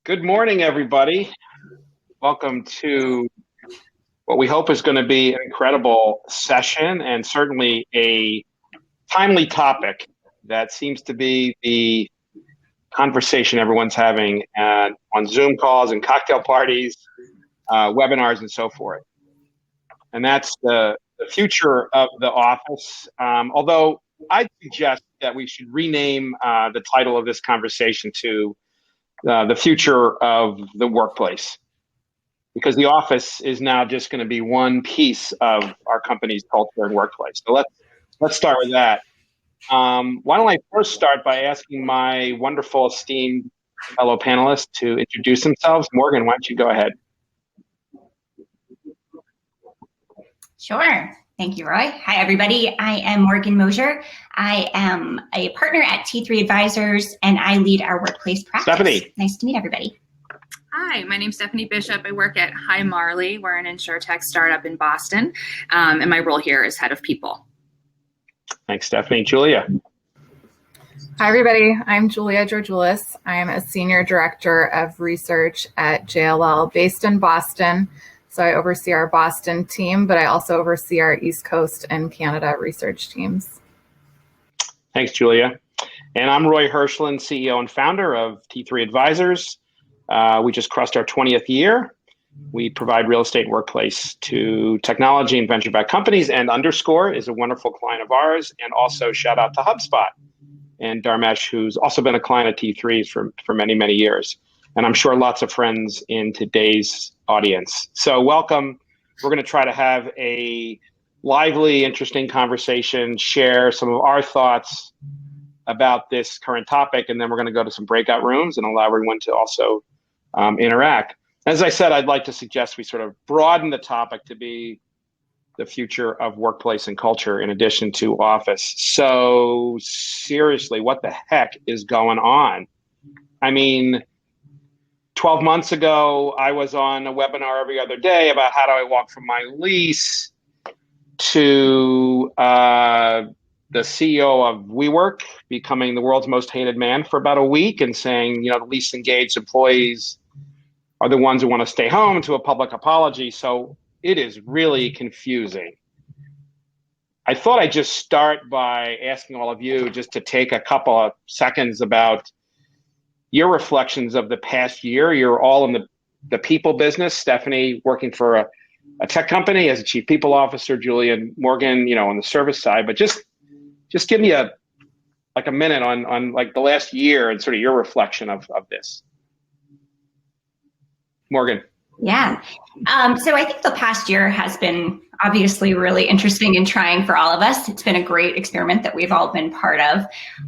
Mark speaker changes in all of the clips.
Speaker 1: Good morning, everybody. Welcome to what we hope is going to be an incredible session and certainly a timely topic that seems to be the conversation everyone's having on Zoom calls and cocktail parties, webinars, and so forth. And that's the future of the office. Although I'd suggest that we should rename the title of this conversation to the future of the workplace, because the office is now just going to be one piece of our company's culture and workplace. So let's start with that. Why don't I first start by asking my wonderful, esteemed fellow panelists to introduce themselves. Morgan, why don't you go ahead?
Speaker 2: Sure. Thank you, Roy. Hi, everybody. I am Morgan Mosier. I am a partner at T3 Advisors, and I lead our workplace practice.
Speaker 1: Stephanie.
Speaker 2: Nice to meet everybody.
Speaker 3: Hi, my name's Stephanie Bishop. I work at Hi Marley. We're an insurtech startup in Boston, and my role here is head of people.
Speaker 1: Thanks, Stephanie. Julia.
Speaker 4: Hi, everybody. I'm Julia Georgoulis. I am a senior director of research at JLL based in Boston. So I oversee our Boston team, but I also oversee our East Coast and Canada research teams.
Speaker 1: Thanks, Julia. And I'm Roy Hirschland, CEO and founder of T3 Advisors. We just crossed our 20th year. We provide real estate and workplace to technology and venture-backed companies, and Underscore is a wonderful client of ours. And also shout out to HubSpot and Dharmesh, who's also been a client at T3 for many, many years. And I'm sure lots of friends in today's audience. So welcome. We're going to try to have a lively, interesting conversation, share some of our thoughts about this current topic, and then we're going to go to some breakout rooms and allow everyone to also interact. As I said, I'd like to suggest we sort of broaden the topic to be the future of workplace and culture in addition to office. So seriously, what the heck is going on? I mean, 12 months ago, I was on a webinar every other day about how do I walk from my lease to the CEO of WeWork becoming the world's most hated man for about a week and saying, you know, the least engaged employees are the ones who want to stay home, to a public apology. So it is really confusing. I thought I'd just start by asking all of you just to take a couple of seconds about your reflections of the past year. You're all in the people business. Stephanie working for a tech company as a chief people officer, Julia and Morgan, you know, on the service side. But just give me a minute on like the last year and sort of your reflection of this. Morgan.
Speaker 2: Yeah. So I think the past year has been obviously really interesting and trying for all of us. It's been a great experiment that we've all been part of.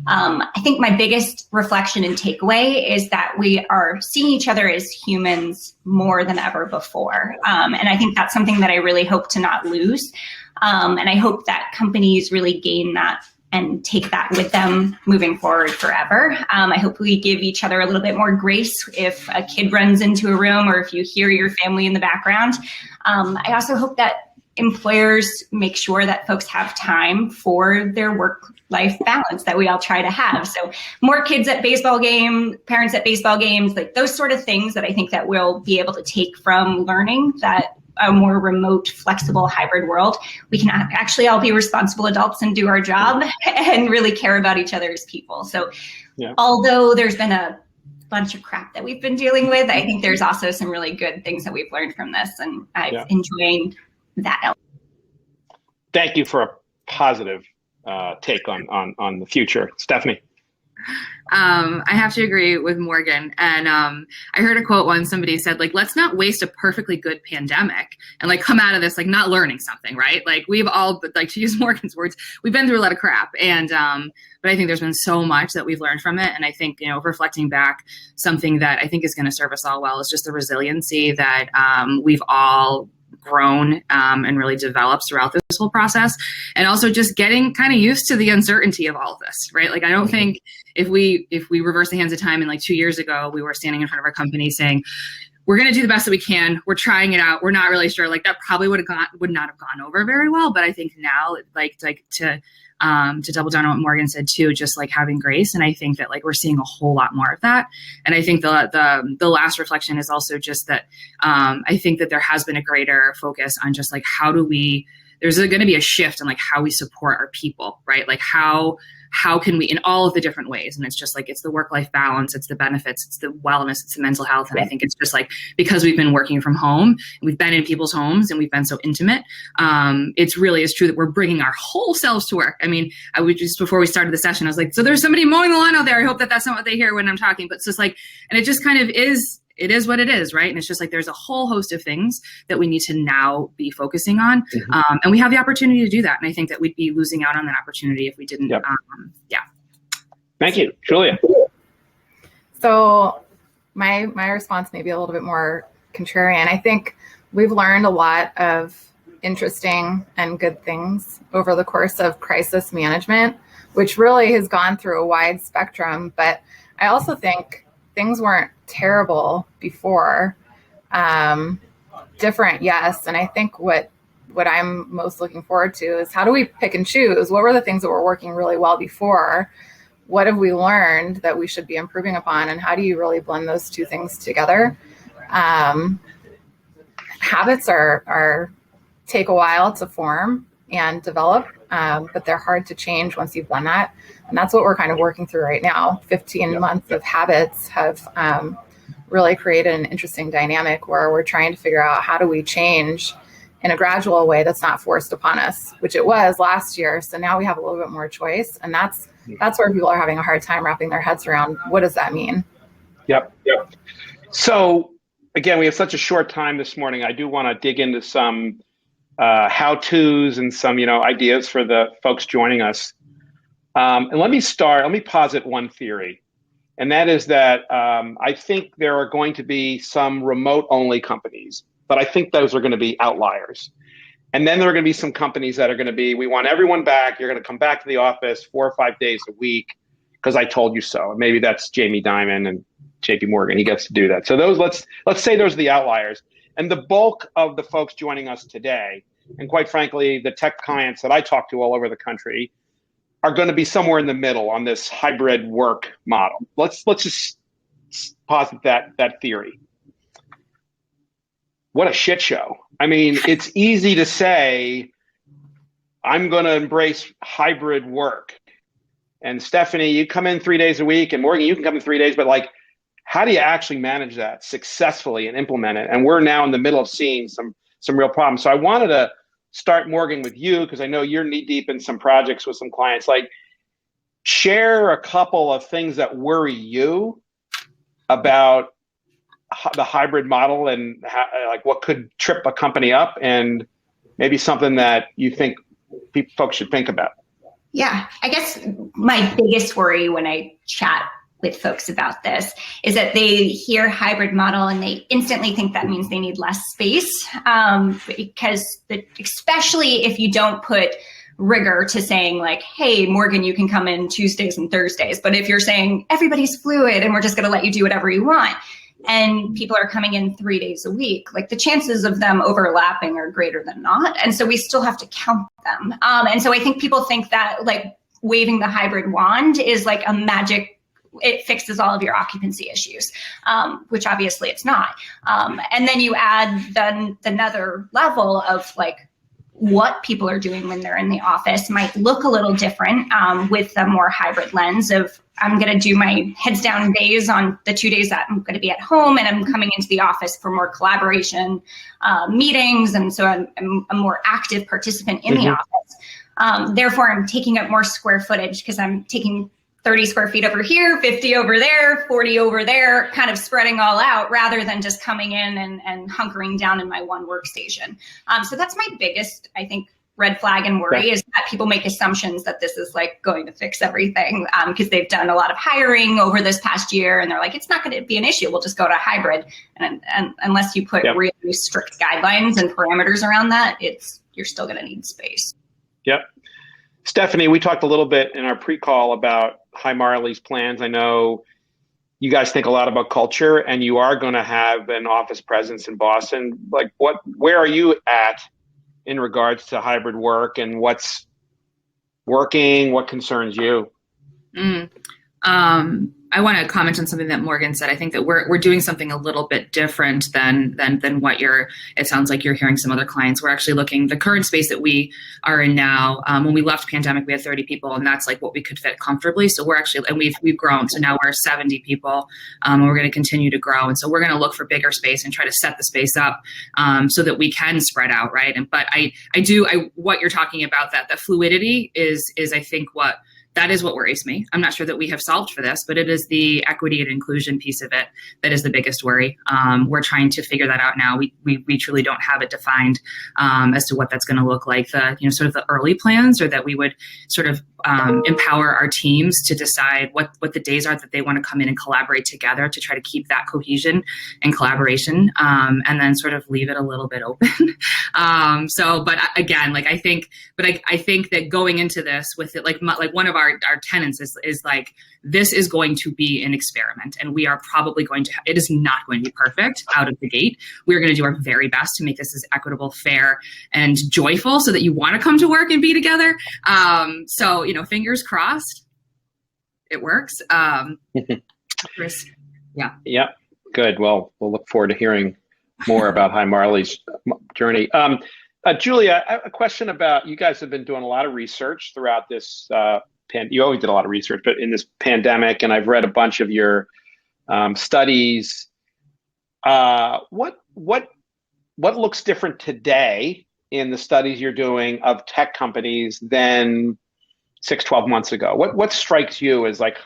Speaker 2: I think my biggest reflection and takeaway is that we are seeing each other as humans more than ever before. And I think that's something that I really hope to not lose. And I hope that companies really gain that and take that with them moving forward forever. I hope we give each other a little bit more grace if a kid runs into a room or if you hear your family in the background. I also hope that employers make sure that folks have time for their work-life balance that we all try to have. So more kids at baseball game, parents at baseball games, like those sort of things that I think that we'll be able to take from learning that a more remote, flexible hybrid world, we can actually all be responsible adults and do our job and really care about each other as people. So although there's been a bunch of crap that we've been dealing with, I think there's also some really good things that we've learned from this, and I've enjoyed that.
Speaker 1: Thank you for a positive take on the future. Stephanie.
Speaker 3: I have to agree with Morgan. And I heard a quote once, somebody said, like, let's not waste a perfectly good pandemic and like come out of this like not learning something, right? Like we've all, like to use Morgan's words, we've been through a lot of crap. And but I think there's been so much that we've learned from it. And I think, you know, reflecting back, something that I think is going to serve us all well is just the resiliency that we've all grown and really developed throughout this whole process. And also just getting kind of used to the uncertainty of all of this, right? Like, I don't think if we reverse the hands of time and like 2 years ago, we were standing in front of our company saying, we're going to do the best that we can. We're trying it out. We're not really sure. Like that probably would not have gone over very well. But I think now, like to to double down on what Morgan said too, just like having grace. And I think that like we're seeing a whole lot more of that. And I think the last reflection is also just that I think that there has been a greater focus on just like there's going to be a shift in like how we support our people, right? Like how can we, in all of the different ways, and it's just like, it's the work-life balance, it's the benefits, it's the wellness, it's the mental health. And I think it's just like, because we've been working from home, and we've been in people's homes and we've been so intimate, it's really is true that we're bringing our whole selves to work. I mean, I would just, before we started the session, I was like, so there's somebody mowing the lawn out there. I hope that that's not what they hear when I'm talking, but it's just like, and it just kind of is, it is what it is, right? And it's just like there's a whole host of things that we need to now be focusing on. And we have the opportunity to do that. And I think that we'd be losing out on that opportunity if we didn't.
Speaker 1: Yep. Thank you. Julia.
Speaker 4: So my response may be a little bit more contrarian. I think we've learned a lot of interesting and good things over the course of crisis management, which really has gone through a wide spectrum. But I also think things weren't terrible before. Different, yes. And I think what I'm most looking forward to is how do we pick and choose? What were the things that were working really well before? What have we learned that we should be improving upon? And how do you really blend those two things together? Habits are take a while to form and develop, but they're hard to change once you've done that. And that's what we're kind of working through right now. 15 months of habits have really created an interesting dynamic where we're trying to figure out how do we change in a gradual way that's not forced upon us, which it was last year. So now we have a little bit more choice. And that's where people are having a hard time wrapping their heads around what does that mean?
Speaker 1: Yep. So again, we have such a short time this morning. I do want to dig into some how-tos and some, ideas for the folks joining us. And let me posit one theory. And that is that I think there are going to be some remote-only companies, but I think those are going to be outliers. And then there are going to be some companies that are going to be, we want everyone back. You're going to come back to the office 4 or 5 days a week because I told you so. And maybe that's Jamie Dimon and JP Morgan. He gets to do that. So those, let's say those are the outliers. And the bulk of the folks joining us today, and quite frankly, the tech clients that I talk to all over the country, are going to be somewhere in the middle on this hybrid work model. Let's just posit that theory. What a shit show. I mean, it's easy to say, I'm going to embrace hybrid work. And Stephanie, you come in 3 days a week, and Morgan, you can come in 3 days, but like, how do you actually manage that successfully and implement it? And we're now in the middle of seeing some real problems. So I wanted to start, Morgan, with you, because I know you're knee deep in some projects with some clients. Like, share a couple of things that worry you about the hybrid model and how, like, what could trip a company up, and maybe something that you think folks should think about.
Speaker 2: Yeah, I guess my biggest worry when I chat with folks about this is that they hear hybrid model and they instantly think that means they need less space, because especially if you don't put rigor to saying like, hey, Morgan, you can come in Tuesdays and Thursdays. But if you're saying everybody's fluid and we're just going to let you do whatever you want, and people are coming in 3 days a week, like the chances of them overlapping are greater than not. And so we still have to count them. And so I think people think that like waving the hybrid wand is like a magic, it fixes all of your occupancy issues, which obviously it's not. And then you add then another level of like what people are doing when they're in the office might look a little different with a more hybrid lens of I'm going to do my heads down days on the 2 days that I'm going to be at home, and I'm coming into the office for more collaboration meetings. And so I'm a more active participant in the office. Therefore, I'm taking up more square footage because I'm taking 30 square feet over here, 50 over there, 40 over there, kind of spreading all out rather than just coming in and hunkering down in my one workstation. So that's my biggest, I think, red flag and worry is that people make assumptions that this is like going to fix everything because they've done a lot of hiring over this past year and they're like, it's not going to be an issue. We'll just go to hybrid. And unless you put really strict guidelines and parameters around that, you're still going to need space.
Speaker 1: Yep. Stephanie, we talked a little bit in our pre-call about Hi Marley's plans. I know you guys think a lot about culture, and you are going to have an office presence in Boston. Like, where are you at in regards to hybrid work, and what's working? What concerns you?
Speaker 3: I want to comment on something that Morgan said. I think that we're doing something a little bit different than what it sounds like you're hearing some other clients. We're actually looking, the current space that we are in now, when we left pandemic, we had 30 people, and that's like what we could fit comfortably. So we're actually, and we've grown. So now we're 70 people, and we're going to continue to grow. And so we're going to look for bigger space and try to set the space up, so that we can spread out. Right. But what you're talking about, that the fluidity is I think that is what worries me. I'm not sure that we have solved for this, but it is the equity and inclusion piece of it that is the biggest worry. We're trying to figure that out now. We truly don't have it defined as to what that's going to look like. Sort of the early plans, or that we would sort of empower our teams to decide what the days are that they want to come in and collaborate together to try to keep that cohesion and collaboration, and then sort of leave it a little bit open. But again, I think that going into this with it, like one of our tenets is like, this is going to be an experiment, and we are probably it is not going to be perfect out of the gate. We're going to do our very best to make this as equitable, fair, and joyful so that you want to come to work and be together. So, fingers crossed it works. Chris, yeah.
Speaker 1: Yep. Good. Well, we'll look forward to hearing more about Hi Marley's journey. Julia, a question about, you guys have been doing a lot of research throughout this you always did a lot of research, but in this pandemic, and I've read a bunch of your studies. What looks different today in the studies you're doing of tech companies than 6-12 months ago? What strikes you as like,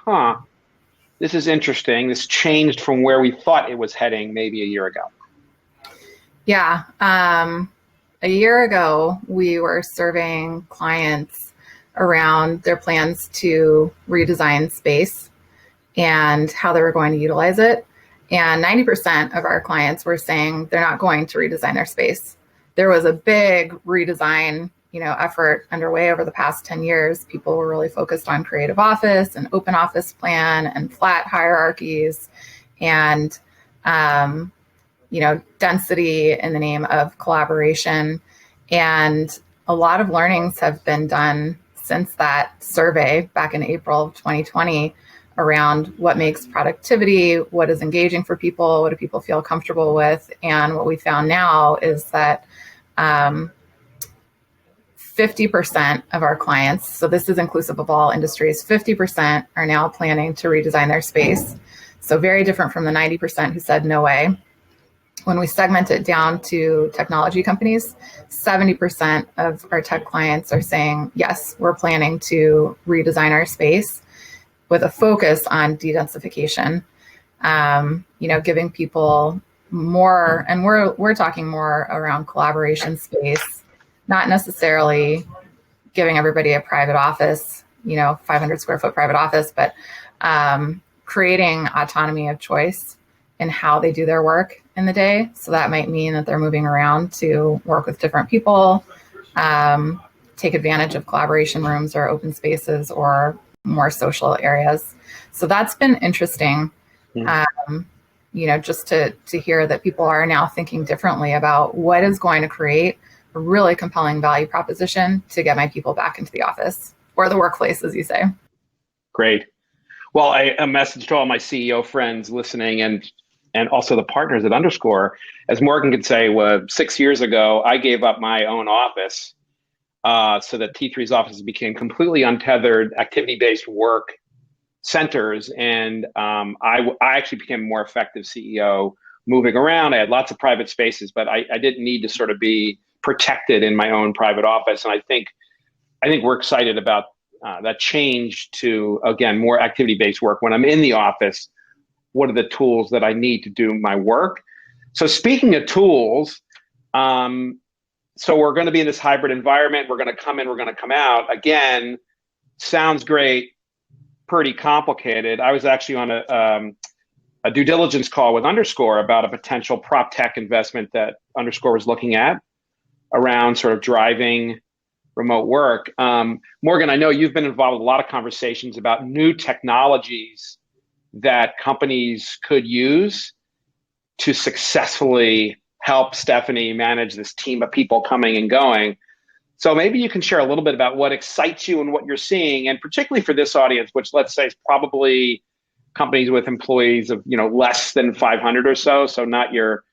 Speaker 1: this is interesting, this changed from where we thought it was heading maybe a year ago?
Speaker 4: Yeah. A year ago, we were surveying clients around their plans to redesign space and how they were going to utilize it. And 90% of our clients were saying they're not going to redesign their space. There was a big redesign, effort underway over the past 10 years. People were really focused on creative office and open office plan and flat hierarchies and, density in the name of collaboration. And a lot of learnings have been done since that survey back in April of 2020 around what makes productivity, what is engaging for people, what do people feel comfortable with. And what we found now is that 50% of our clients, so this is inclusive of all industries, 50% are now planning to redesign their space. So very different from the 90% who said no way. When we segment it down to technology companies, 70% of our tech clients are saying, yes, we're planning to redesign our space with a focus on de-densification, giving people more, and we're talking more around collaboration space, not necessarily giving everybody a private office, 500 square foot private office, but creating autonomy of choice in how they do their work in the day. So that might mean that they're moving around to work with different people, take advantage of collaboration rooms or open spaces or more social areas. So that's been interesting, just to hear that people are now thinking differently about what is going to create a really compelling value proposition to get my people back into the office or the workplace, as you say.
Speaker 1: Great. Well, a message to all my CEO friends listening and also the partners at Underscore, as Morgan could say, 6 years ago, I gave up my own office so that T3's offices became completely untethered, activity-based work centers. And I actually became a more effective CEO moving around. I had lots of private spaces, but I didn't need to sort of be protected in my own private office. And I think we're excited about that change to, again, more activity-based work. When I'm in the office, what are the tools that I need to do my work? So speaking of tools, so we're going to be in this hybrid environment. We're going to come in, we're going to come out. Again, sounds great, pretty complicated. I was actually on a due diligence call with Underscore about a potential prop tech investment that Underscore was looking at around sort of driving remote work. Morgan, I know you've been involved with a lot of conversations about new technologies that companies could use to successfully help Stephanie manage this team of people coming and going. So maybe you can share a little bit about what excites you and what you're seeing, and particularly for this audience, which let's say is probably companies with employees of, less than 500 or so. So not your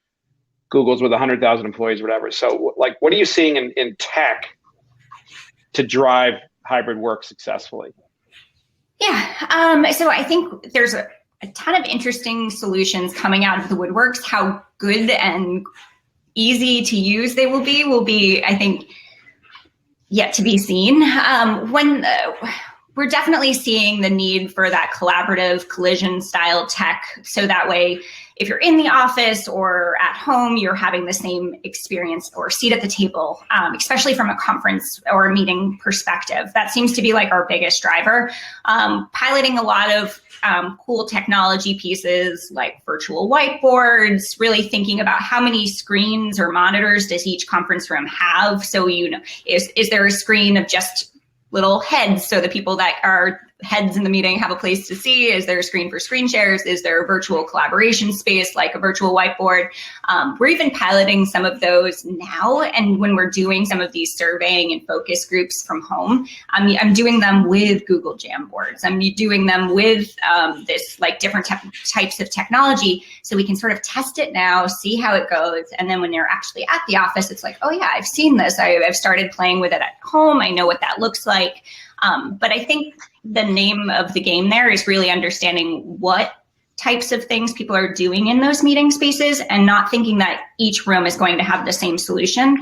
Speaker 1: Googles with 100,000 employees or whatever. So like, what are you seeing in tech to drive hybrid work successfully?
Speaker 2: Yeah. So I think there's a ton of interesting solutions coming out of the woodworks. How good and easy to use they will be, I think, yet to be seen. We're definitely seeing the need for that collaborative collision style tech. So that way, if you're in the office or at home, you're having the same experience or seat at the table, especially from a conference or a meeting perspective. That seems to be like our biggest driver. Piloting a lot of cool technology pieces like virtual whiteboards, really thinking about how many screens or monitors does each conference room have. So, is there a screen of just little heads so the people that are heads in the meeting have a place to see? Is there a screen for screen shares? Is there a virtual collaboration space like a virtual whiteboard? We're even piloting some of those now. And when we're doing some of these surveying and focus groups from home, I'm doing them with Google Jamboards. I'm doing them with this like different types of technology, so we can sort of test it now, see how it goes. And then when they're actually at the office, it's like, oh yeah, I've seen this. I've started playing with it at home. I know what that looks like. But I think the name of the game there is really understanding what types of things people are doing in those meeting spaces and not thinking that each room is going to have the same solution.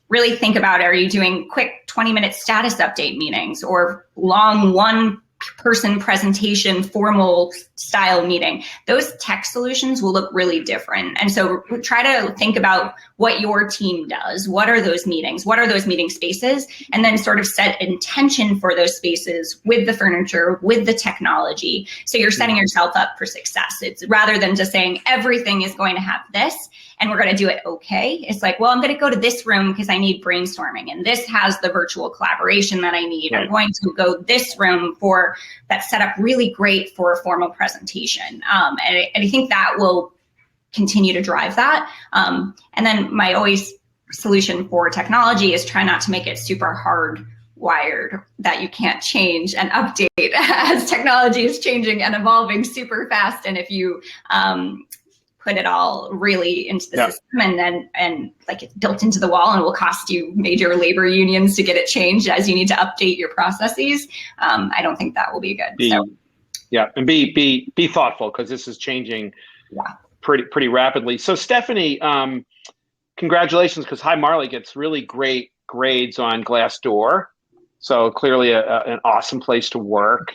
Speaker 2: Really think about, are you doing quick 20-minute status update meetings or long one-person presentation, formal style meeting? Those tech solutions will look really different. And so try to think about what your team does. What are those meetings? What are those meeting spaces? And then sort of set intention for those spaces with the furniture, with the technology. So you're setting yourself up for success. It's rather than just saying everything is going to have this and we're going to do it okay. It's like, well, I'm going to go to this room because I need brainstorming and this has the virtual collaboration that I need. Right. I'm going to go this room for that's set up really great for a formal presentation. And I think that will continue to drive that. And then my always solution for technology is try not to make it super hard wired that you can't change and update as technology is changing and evolving super fast. And if you put it all really into the system and like it's built into the wall and will cost you major labor unions to get it changed as you need to update your processes, I don't think that will be good.
Speaker 1: And be thoughtful because this is changing pretty rapidly. So Stephanie, congratulations, because Hi Marley gets really great grades on Glassdoor. So clearly an awesome place to work.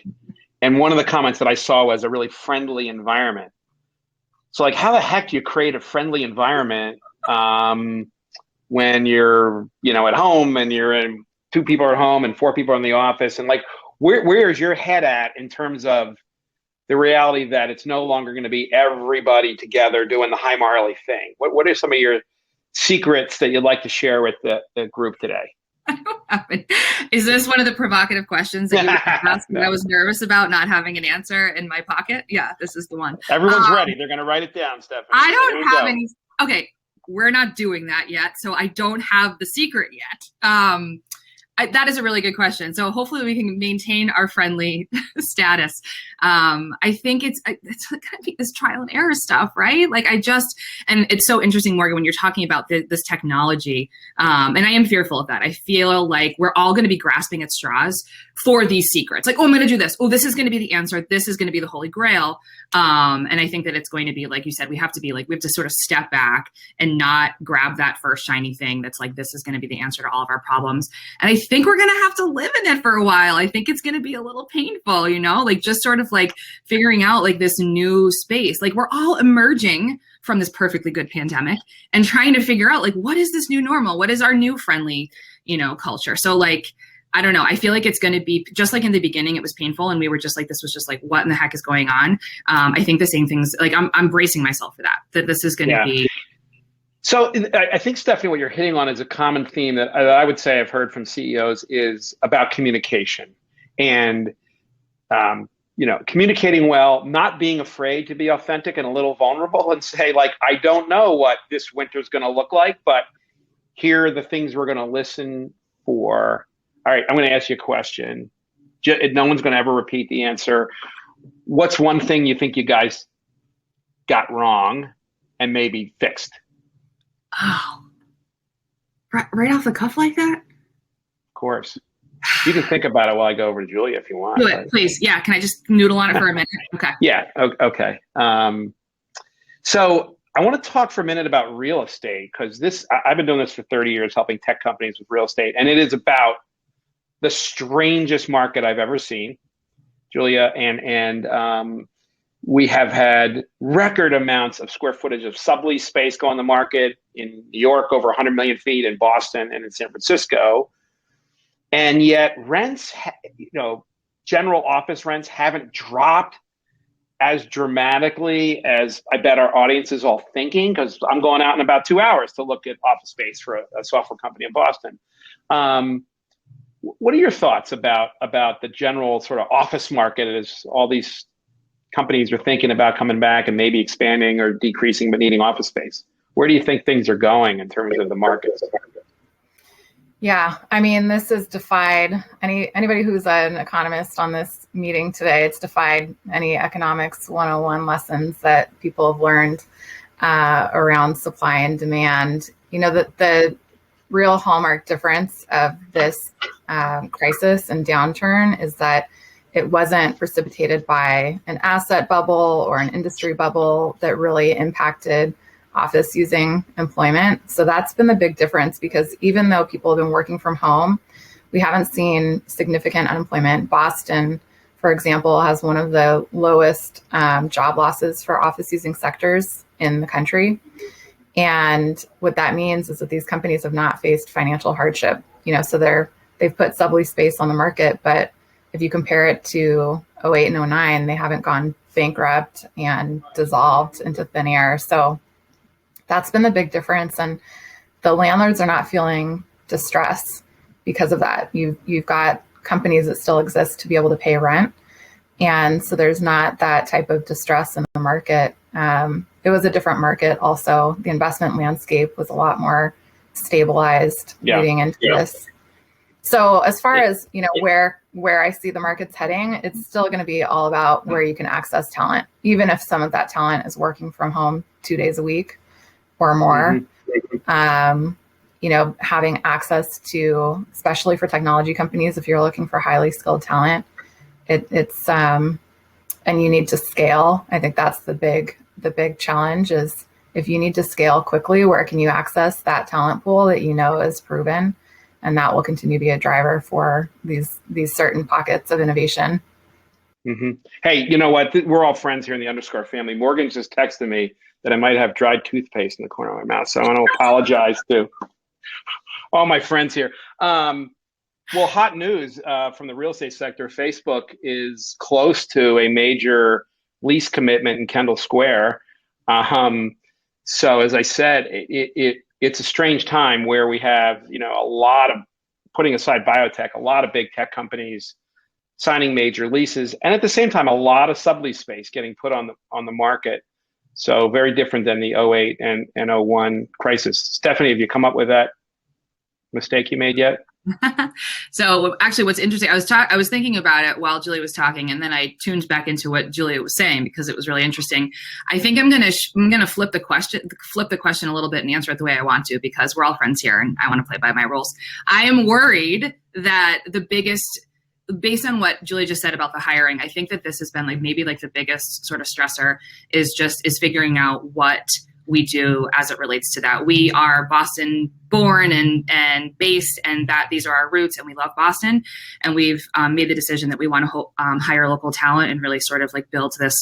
Speaker 1: And one of the comments that I saw was a really friendly environment. So like, how the heck do you create a friendly environment when you're, at home and you're in 2 people are at home and 4 people are in the office? And like, where is your head at in terms of the reality that it's no longer going to be everybody together doing the Hi Marley thing? What are some of your secrets that you'd like to share with the group today?
Speaker 3: I don't have it. Is this one of the provocative questions that you asked? No. I was nervous about not having an answer in my pocket. Yeah, this is the one.
Speaker 1: Everyone's ready. They're going to write it down, Stephanie.
Speaker 3: I don't have any. Okay, we're not doing that yet, so I don't have the secret yet. That is a really good question. So hopefully we can maintain our friendly status. I think it's going to be this trial and error stuff, right? Like and it's so interesting, Morgan, when you're talking about this technology, and I am fearful of that. I feel like we're all going to be grasping at straws for these secrets. Like, oh, I'm going to do this. Oh, this is going to be the answer. This is going to be the holy grail. And I think that it's going to be, like you said, we have to sort of step back and not grab that first shiny thing that's like, this is going to be the answer to all of our problems. And I think we're going to have to live in it for a while. I think it's going to be a little painful, like just sort of like figuring out like this new space. Like we're all emerging from this perfectly good pandemic and trying to figure out like, what is this new normal? What is our new friendly, culture? So like, I don't know. I feel like it's going to be just like in the beginning, it was painful. And we were just like, this was just like, what in the heck is going on? I think the same things, like I'm bracing myself for that this is going to be.
Speaker 1: So I think, Stephanie, what you're hitting on is a common theme that I would say I've heard from CEOs is about communication and, communicating well, not being afraid to be authentic and a little vulnerable and say like, I don't know what this winter is going to look like, but here are the things we're going to listen for, all right, I'm going to ask you a question. No one's going to ever repeat the answer. What's one thing you think you guys got wrong and maybe fixed?
Speaker 3: Oh, right off the cuff like that?
Speaker 1: Of course. You can think about it while I go over to Julia if you want.
Speaker 3: Do it, please. Yeah. Can I just noodle on it for a minute? Okay.
Speaker 1: Yeah. Okay. So I want to talk for a minute about real estate, because I've been doing this for 30 years, helping tech companies with real estate, and it is about the strangest market I've ever seen, Julia, and we have had record amounts of square footage of sublease space go on the market in New York, over 100 million feet, in Boston and in San Francisco. And yet rents, general office rents haven't dropped as dramatically as I bet our audience is all thinking, because I'm going out in about 2 hours to look at office space for a software company in Boston. What are your thoughts about the general sort of office market as all these companies are thinking about coming back and maybe expanding or decreasing but needing office space? Where do you think things are going in terms of the markets?
Speaker 4: Yeah, I mean, this has defied anybody who's an economist on this meeting today. It's defied any economics 101 lessons that people have learned around supply and demand. The real hallmark difference of this crisis and downturn is that it wasn't precipitated by an asset bubble or an industry bubble that really impacted office using employment. So that's been the big difference, because even though people have been working from home, we haven't seen significant unemployment. Boston, for example, has one of the lowest job losses for office using sectors in the country. And what that means is that these companies have not faced financial hardship. So they've put sublease space on the market, but if you compare it to 08 and 09, they haven't gone bankrupt and dissolved into thin air. So that's been the big difference. And the landlords are not feeling distress because of that. You've got companies that still exist to be able to pay rent. And so there's not that type of distress in the market. It was a different market also. The investment landscape was a lot more stabilized leading into this. So as far as, where I see the markets heading, it's still going to be all about where you can access talent, even if some of that talent is working from home 2 days a week or more. Having access to, especially for technology companies, if you're looking for highly skilled talent, it's and you need to scale. I think that's the big challenge is, if you need to scale quickly, where can you access that talent pool that is proven? And that will continue to be a driver for these certain pockets of innovation.
Speaker 1: Mm-hmm. Hey, you know what? We're all friends here in the Underscore family. Morgan just texted me that I might have dried toothpaste in the corner of my mouth. So I want to apologize to all my friends here. Well, hot news from the real estate sector. Facebook is close to a major lease commitment in Kendall Square. So as I said, it's a strange time where we have, a lot of, putting aside biotech, a lot of big tech companies signing major leases, and at the same time, a lot of sublease space getting put on the market. So very different than the 08 and 01 crisis. Stephanie, have you come up with that mistake you made yet?
Speaker 3: So actually, what's interesting, I was thinking about it while Julia was talking, and then I tuned back into what Julia was saying because it was really interesting. I think I'm gonna flip the question a little bit and answer it the way I want to, because we're all friends here and I want to play by my rules. I am worried that based on what Julia just said about the hiring, I think that this has been maybe the biggest sort of stressor is figuring out what we do as it relates to that. We are Boston born and based, and that these are our roots, and we love Boston, and we've made the decision that we want to hire local talent and really sort of build this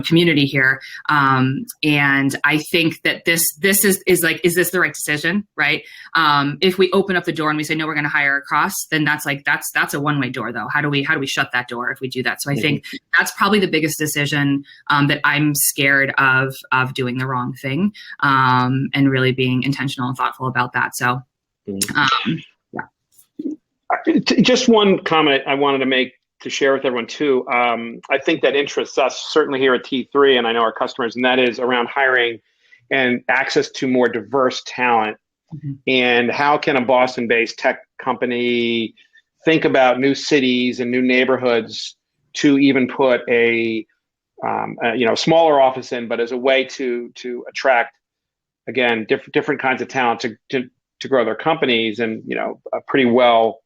Speaker 3: community here. And I think that this is is this the right decision, right? If we open up the door and we say no, we're going to hire across, then that's a one-way door though. How do we shut that door if we do that? So I think that's probably the biggest decision that I'm scared of doing the wrong thing, and really being intentional and thoughtful about that. So,
Speaker 1: Just one comment I wanted to make to share with everyone too. I think that interests us certainly here at T3, and I know our customers, and that is around hiring and access to more diverse talent. And how can a Boston-based tech company think about new cities and new neighborhoods to even put a smaller office in, but as a way to attract, again, different kinds of talent to grow their companies. And a pretty well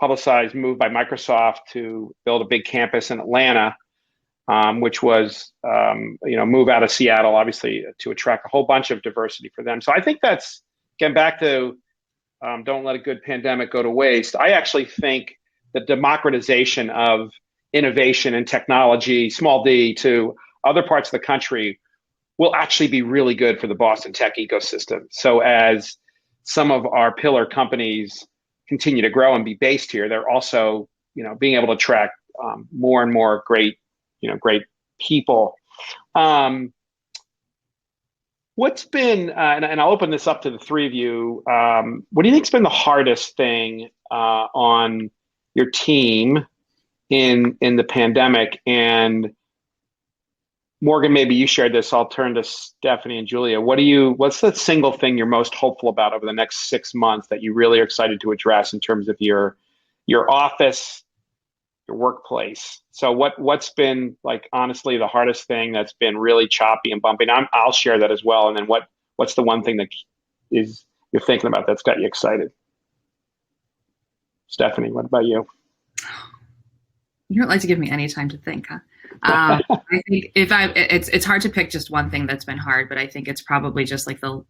Speaker 1: publicized move by Microsoft to build a big campus in Atlanta, which was move out of Seattle, obviously, to attract a whole bunch of diversity for them. So I think that's, again, back to don't let a good pandemic go to waste. I actually think the democratization of innovation and technology, small d, to other parts of the country will actually be really good for the Boston tech ecosystem. So as some of our pillar companies continue to grow and be based here, they're also, being able to attract more and more great people. What's been, and I'll open this up to the three of you, what do you think's been the hardest thing on your team in the pandemic? And Morgan, maybe you shared this. I'll turn to Stephanie and Julia. What's the single thing you're most hopeful about over the next 6 months that you really are excited to address in terms of your office, your workplace? So what's been, like, honestly the hardest thing that's been really choppy and bumpy? I'll share that as well. And then what's the one thing that is you're thinking about that's got you excited? Stephanie, what about you?
Speaker 3: You don't like to give me any time to think, huh? I think it's hard to pick just one thing that's been hard, but I think it's probably just like the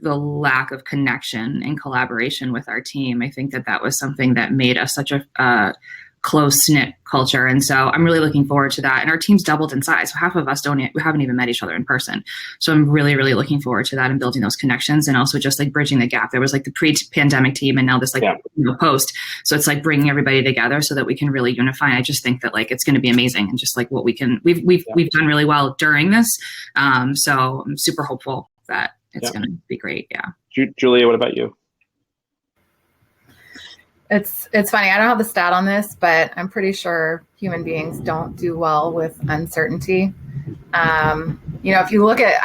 Speaker 3: lack of connection and collaboration with our team. I think that was something that made us such a close-knit culture. And so I'm really looking forward to that. And our team's doubled in size. So half of us we haven't even met each other in person. So I'm really, really looking forward to that and building those connections, and also just like bridging the gap. There was like the pre-pandemic team and now this post. So it's like bringing everybody together so that we can really unify. I just think that, like, it's going to be amazing, and just like what we've done really well during this. So I'm super hopeful that it's going to be great. Yeah.
Speaker 1: Julia, what about you?
Speaker 4: It's funny. I don't have the stat on this, but I'm pretty sure human beings don't do well with uncertainty. If you look at,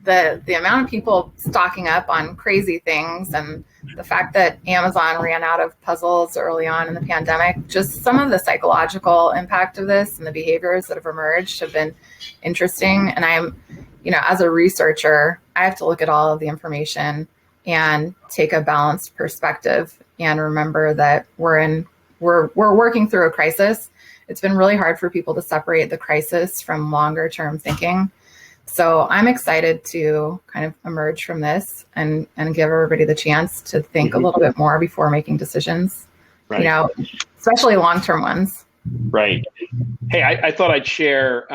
Speaker 4: the amount of people stocking up on crazy things, and the fact that Amazon ran out of puzzles early on in the pandemic, just some of the psychological impact of this and the behaviors that have emerged have been interesting. And I'm, as a researcher, I have to look at all of the information and take a balanced perspective and remember that we're working through a crisis. It's been really hard for people to separate the crisis from longer term thinking. So I'm excited to kind of emerge from this and give everybody the chance to think a little bit more before making decisions,
Speaker 1: right.
Speaker 4: Especially long-term ones.
Speaker 1: Right. Hey, I thought I'd share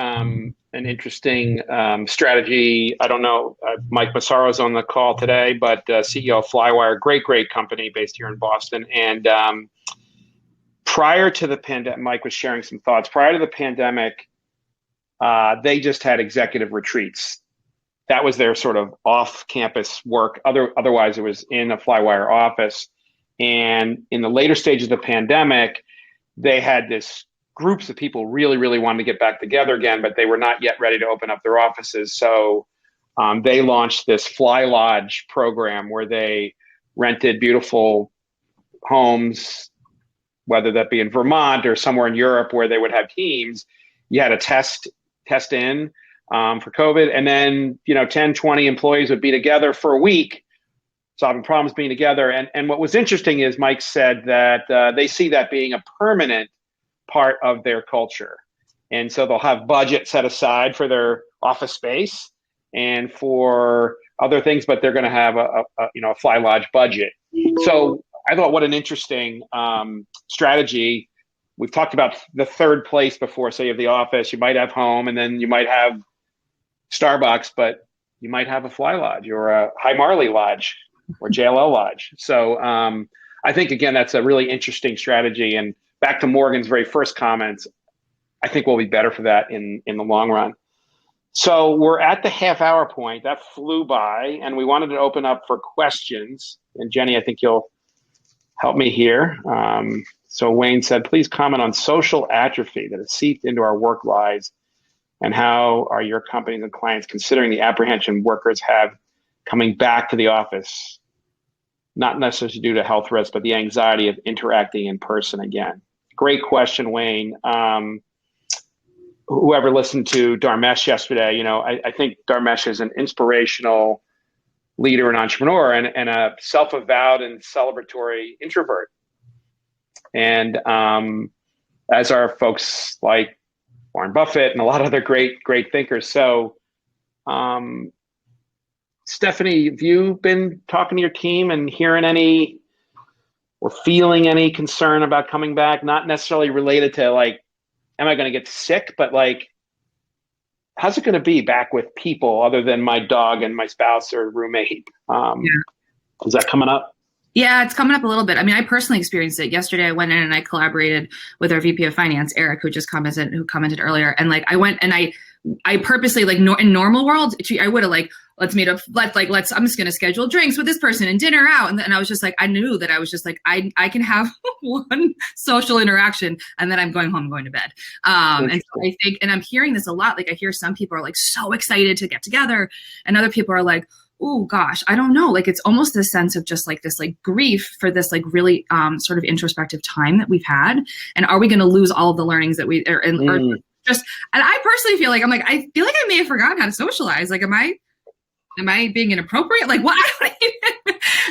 Speaker 1: an interesting strategy. I don't know, Mike Massaro's on the call today, but CEO of Flywire, great company based here in Boston. And prior to the pandemic, Mike was sharing some thoughts. Prior to the pandemic, they just had executive retreats. That was their sort of off-campus work. Otherwise, it was in a Flywire office. And in the later stages of the pandemic, they had this groups of people really wanted to get back together again, but they were not yet ready to open up their offices. So they launched this Fly Lodge program where they rented beautiful homes, whether that be in Vermont or somewhere in Europe, where they would have teams. You had a test in for COVID, and then 10, 20 employees would be together for a week, solving problems, being together. And what was interesting is Mike said that they see that being a permanent part of their culture. And so they'll have budget set aside for their office space and for other things, but they're going to have a Fly Lodge budget. So I thought, what an interesting strategy. We've talked about the third place before. So you have the office, you might have home, and then you might have Starbucks, but you might have a Fly Lodge or a High Marley Lodge or JLL Lodge. So I think, again, that's a really interesting strategy. And back to Morgan's very first comments, I think we'll be better for that in the long run. So we're at the half-hour point. That flew by, and we wanted to open up for questions. And Jenny, I think you'll help me here. So Wayne said, please comment on social atrophy that has seeped into our work lives, and how are your companies and clients considering the apprehension workers have coming back to the office, not necessarily due to health risk, but the anxiety of interacting in person again? Great question, Wayne. Whoever listened to Dharmesh yesterday, I think Dharmesh is an inspirational leader and entrepreneur and a self-avowed and celebratory introvert. And as are folks like Warren Buffett and a lot of other great thinkers. So, Stephanie, have you been talking to your team and hearing any or feeling any concern about coming back? Not necessarily related to like, am I going to get sick? But like, how's it going to be back with people other than my dog and my spouse or roommate? Is that coming up?
Speaker 3: Yeah, it's coming up a little bit. I mean, I personally experienced it yesterday. I went in and I collaborated with our VP of Finance, Eric, who commented earlier. And like, I went and I purposely, like, in normal world, I would have like, let's meet up. I'm just going to schedule drinks with this person and dinner out. And I was just like, I knew that I was just like, I can have one social interaction and then I'm going home, going to bed. And so I think, and I'm hearing this a lot. Like, I hear some people are like so excited to get together and other people are like, oh gosh, I don't know. Like, it's almost this sense of just like this, like grief for this, like really sort of introspective time that we've had. And are we going to lose all of the learnings that and I personally feel like, I feel like I may have forgotten how to socialize. Like, am I being inappropriate? Like, what?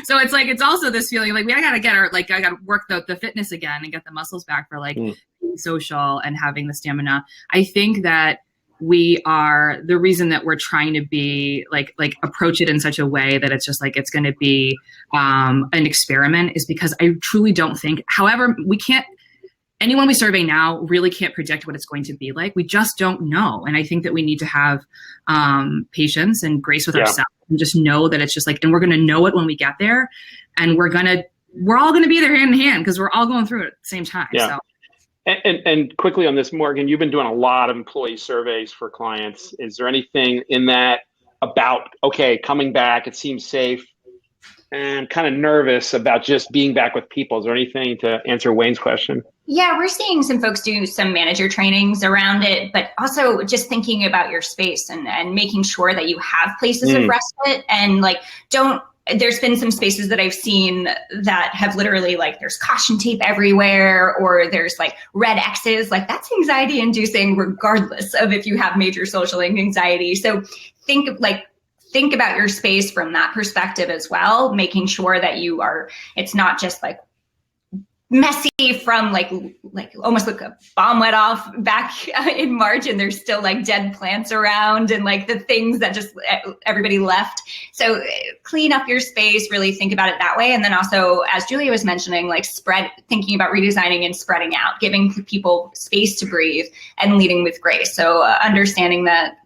Speaker 3: So it's like, it's also this feeling like I got to work the fitness again and get the muscles back for like being social and having the stamina. I think that the reason that we're trying to be like approach it in such a way that it's just like, it's going to be an experiment is because I truly don't think, however, anyone we survey now really can't predict what it's going to be like. We just don't know. And I think that we need to have patience and grace with ourselves and just know that it's just like, and we're going to know it when we get there and we're all going to be there hand in hand because we're all going through it at the same time.
Speaker 1: Yeah.
Speaker 3: So.
Speaker 1: And quickly on this, Morgan, you've been doing a lot of employee surveys for clients. Is there anything in that about, okay, coming back, it seems safe, and kind of nervous about just being back with people? Is there anything to answer Wayne's question?
Speaker 2: Yeah, we're seeing some folks do some manager trainings around it, but also just thinking about your space and making sure that you have places of respite and like there's been some spaces that I've seen that have literally like there's caution tape everywhere or there's like red X's, like that's anxiety inducing regardless of if you have major social anxiety. So think about your space from that perspective as well, making sure that it's not just like messy from like almost like a bomb went off back in March and there's still like dead plants around and like the things that just everybody left. So clean up your space, really think about it that way. And then also, as Julia was mentioning, like thinking about redesigning and spreading out, giving people space to breathe and leading with grace. So understanding that,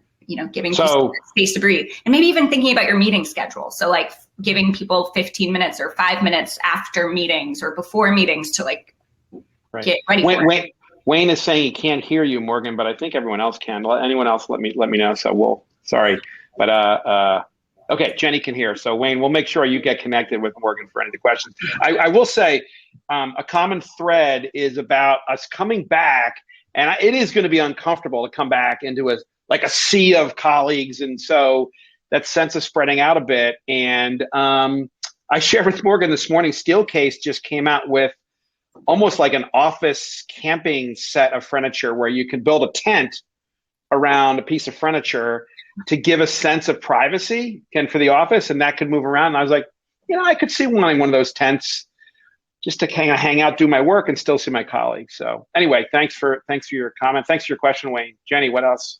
Speaker 2: giving people space to breathe and maybe even thinking about your meeting schedule. So like giving people 15 minutes or 5 minutes after meetings or before meetings to like get ready for it.
Speaker 1: Wayne is saying he can't hear you, Morgan, but I think everyone else can. Anyone else, let me know. So sorry. But okay, Jenny can hear. So Wayne, we'll make sure you get connected with Morgan for any of the questions. I will say a common thread is about us coming back, and it is going to be uncomfortable to come back into a sea of colleagues. And so that sense of spreading out a bit. And I shared with Morgan this morning, Steelcase just came out with almost like an office camping set of furniture where you can build a tent around a piece of furniture to give a sense of privacy for the office, and that could move around. And I was like, I could see wanting one of those tents just to kind of hang out, do my work, and still see my colleagues. So anyway, thanks for your comment. Thanks for your question, Wayne. Jenny, what else?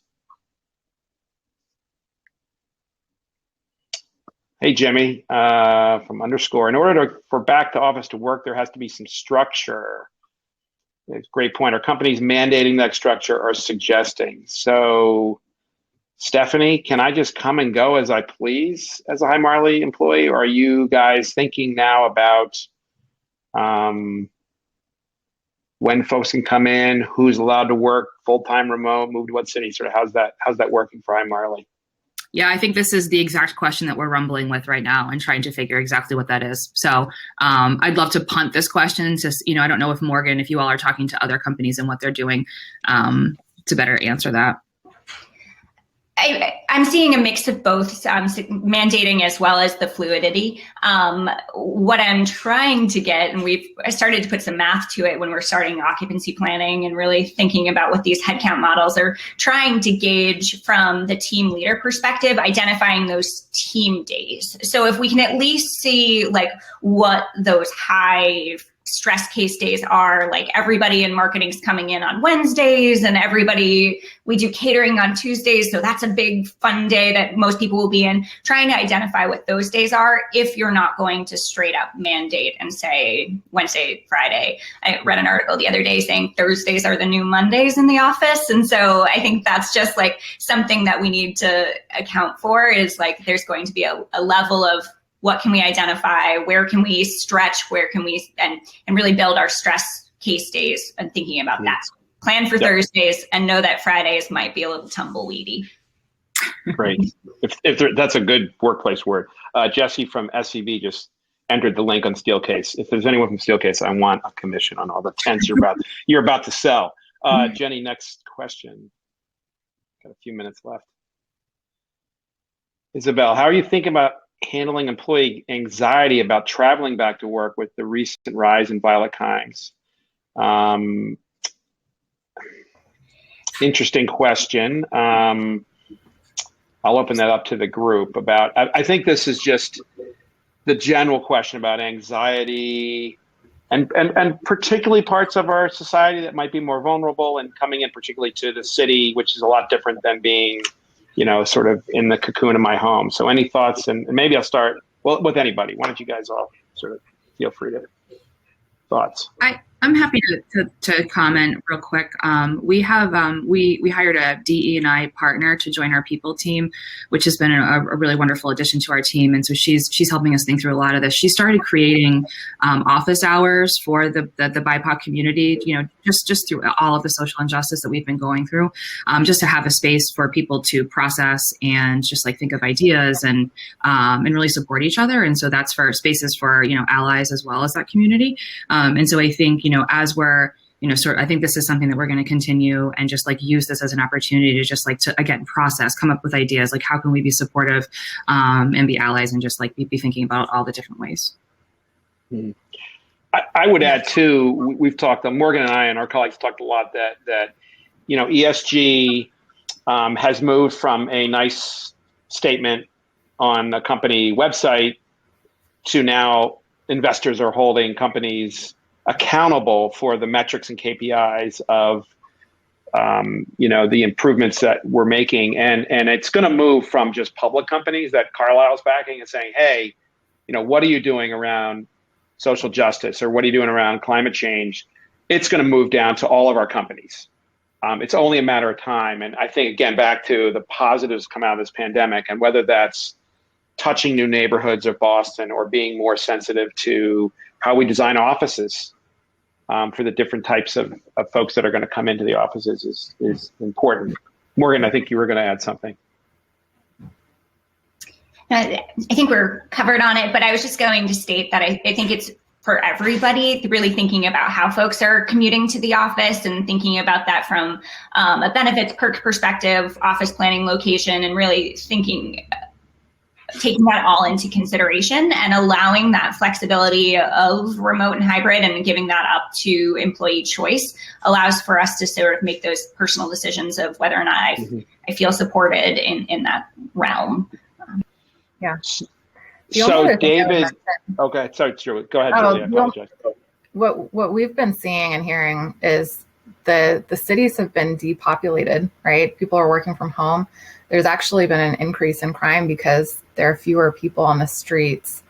Speaker 1: Hey, Jimmy, from _. In order for back to office to work, there has to be some structure. Great point. Are companies mandating that structure or suggesting? So, Stephanie, can I just come and go as I please as a Hi Marley employee? Or are you guys thinking now about when folks can come in, who's allowed to work full-time remote, move to what city? Sort of how's that working for Hi Marley?
Speaker 3: Yeah, I think this is the exact question that we're rumbling with right now and trying to figure exactly what that is. So I'd love to punt this question to, I don't know if Morgan, if you all are talking to other companies and what they're doing to better answer that.
Speaker 2: I'm seeing a mix of both, mandating as well as the fluidity. What I'm trying to get, and I started to put some math to it when we're starting occupancy planning and really thinking about what these headcount models are trying to gauge from the team leader perspective, identifying those team days. So if we can at least see like what those high stress case days are, like everybody in marketing's coming in on Wednesdays and we do catering on Tuesdays. So that's a big fun day that most people will be in, trying to identify what those days are if you're not going to straight up mandate and say Wednesday, Friday. I read an article the other day saying Thursdays are the new Mondays in the office. And so I think that's just like something that we need to account for, is like there's going to be a level of what can we identify, where can we stretch, where can we, and really build our stress case days and thinking about that. Plan for Thursdays and know that Fridays might be a little tumbleweedy.
Speaker 1: Great. That's a good workplace word. Jesse from SCB just entered the link on Steelcase. If there's anyone from Steelcase, I want a commission on all the tents you're about to sell. Jenny, next question. Got a few minutes left. Isabel, how are you thinking about handling employee anxiety about traveling back to work with the recent rise in violent crimes? Interesting question. I'll open that up to the group. I think this is just the general question about anxiety and particularly parts of our society that might be more vulnerable, and coming in particularly to the city, which is a lot different than being sort of in the cocoon of my home. So any thoughts? And maybe I'll start with anybody. Why don't you guys all sort of feel free to thoughts?
Speaker 3: I'm happy to comment real quick. We have we hired a DE&I partner to join our people team, which has been a really wonderful addition to our team. And so she's helping us think through a lot of this. She started creating office hours for the BIPOC community, just through all of the social injustice that we've been going through, just to have a space for people to process and just like think of ideas and really support each other. And so that's for spaces for allies as well as that community. And so I think as we're, I think this is something that we're going to continue and just like use this as an opportunity to just like to, again, process, come up with ideas, like how can we be supportive and be allies and just like be thinking about all the different ways.
Speaker 1: I would add too, we've talked, Morgan and I and our colleagues talked a lot that ESG has moved from a nice statement on a company website to now investors are holding companies accountable for the metrics and KPIs of, the improvements that we're making. And it's going to move from just public companies that Carlyle's backing and saying, hey, what are you doing around social justice, or what are you doing around climate change? It's going to move down to all of our companies. It's only a matter of time. And I think, again, back to the positives come out of this pandemic, and whether that's touching new neighborhoods of Boston or being more sensitive to how we design offices for the different types of folks that are going to come into the offices is important. Morgan, I think you were going to add something.
Speaker 2: I think we're covered on it, but I was just going to state that I think it's for everybody, really thinking about how folks are commuting to the office and thinking about that from a benefits perspective, office planning, location, and really taking that all into consideration and allowing that flexibility of remote and hybrid and giving that up to employee choice allows for us to sort of make those personal decisions of whether or not I feel supported in that realm.
Speaker 4: Yeah.
Speaker 1: So David, okay, sorry, Julie. Go ahead, Julie. I apologize.
Speaker 4: What we've been seeing and hearing is the cities have been depopulated, right? People are working from home. There's actually been an increase in crime because there are fewer people on the streets.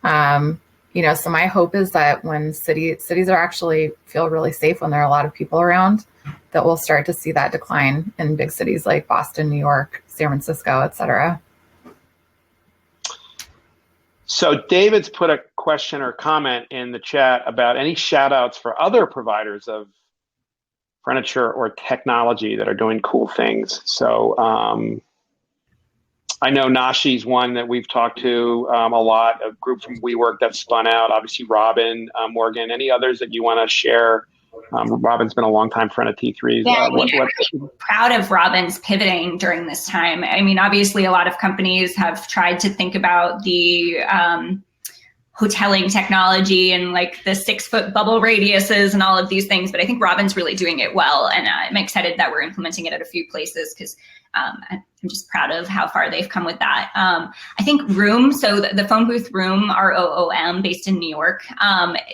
Speaker 4: So my hope is that when cities are actually feel really safe when there are a lot of people around, that we'll start to see that decline in big cities like Boston, New York, San Francisco, et cetera.
Speaker 1: So David's put a question or comment in the chat about any shout outs for other providers of furniture or technology that are doing cool things. So I know Nashi's one that we've talked to a lot, a group from WeWork that spun out, obviously Robin, Morgan, any others that you want to share Robin's been a longtime friend of T3's.
Speaker 2: Yeah, I'm proud of Robin's pivoting during this time. I mean, obviously, a lot of companies have tried to think about the hoteling technology and like the 6-foot bubble radiuses and all of these things, but I think Robin's really doing it well, and I'm excited that we're implementing it at a few places because I'm just proud of how far they've come with that. I think Room, so the phone booth Room, ROOM, based in New York,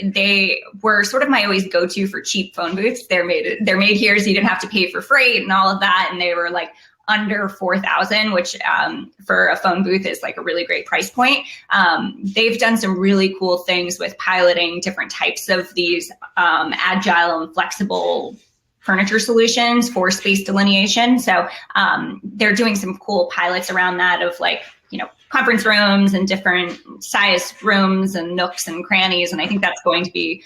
Speaker 2: they were sort of my always go-to for cheap phone booths. They're made here, so you didn't have to pay for freight and all of that, and they were like under 4,000, which for a phone booth is like a really great price point. They've done some really cool things with piloting different types of these agile and flexible furniture solutions for space delineation. So they're doing some cool pilots around that of like, conference rooms and different size rooms and nooks and crannies. And I think that's going to be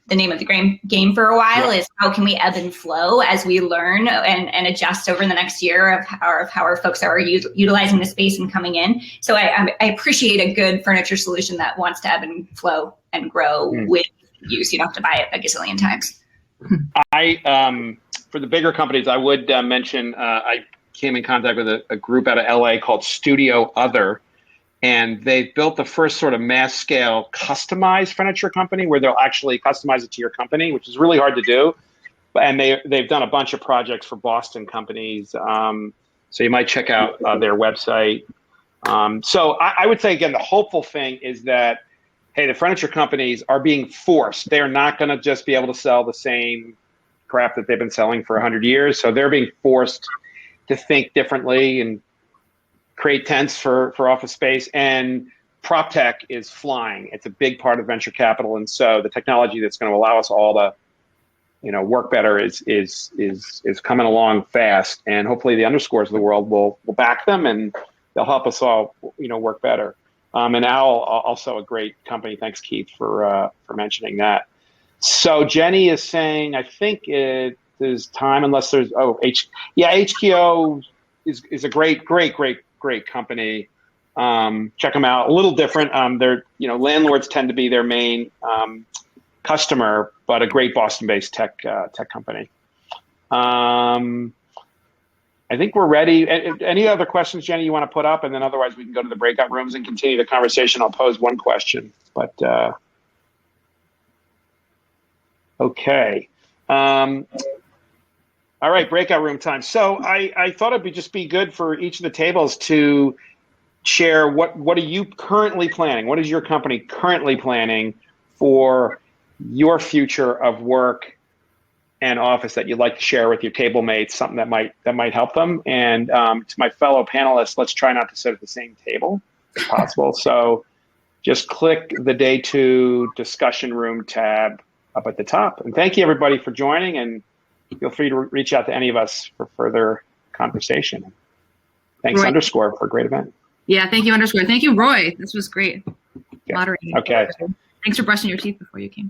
Speaker 2: the name of the game for a while, is how can we ebb and flow as we learn and adjust over the next year of how our folks are utilizing the space and coming in. So I appreciate a good furniture solution that wants to ebb and flow and grow with use. You don't have to buy it a gazillion times.
Speaker 1: For the bigger companies, I would mention, I came in contact with a group out of LA called Studio Other. And they've built the first sort of mass scale customized furniture company where they'll actually customize it to your company, which is really hard to do. And they've done a bunch of projects for Boston companies. So you might check out their website. So I would say, again, the hopeful thing is that, hey, the furniture companies are being forced. They're not going to just be able to sell the same crap that they've been selling for 100 years. So they're being forced to think differently and create tents for office space, and prop tech is flying. It's a big part of venture capital, and so the technology that's going to allow us all to, work better is coming along fast, and hopefully the Underscores of the world will back them, and they'll help us all, work better. And Owl, also a great company. Thanks, Keith, for mentioning that. So Jenny is saying, I think it is time, unless there's HKO is a great company. Check them out. A little different. They're, landlords tend to be their main customer, but a great Boston-based tech company. I think we're ready. Any other questions, Jenny, you want to put up? And then otherwise we can go to the breakout rooms and continue the conversation. I'll pose one question, but okay. All right, breakout room time. So I thought it'd just be good for each of the tables to share what are you currently planning? What is your company currently planning for your future of work and office that you'd like to share with your table mates, something that might help them? And to my fellow panelists, let's try not to sit at the same table if possible. So just click the Day 2 discussion room tab up at the top. And thank you everybody for joining, and feel free to reach out to any of us for further conversation. Thanks, Roy. Underscore, for a great event.
Speaker 3: Yeah, thank you, Underscore. Thank you, Roy. This was great.
Speaker 1: Yeah.
Speaker 3: Moderating.
Speaker 1: Okay.
Speaker 3: Thanks for brushing your teeth before you came.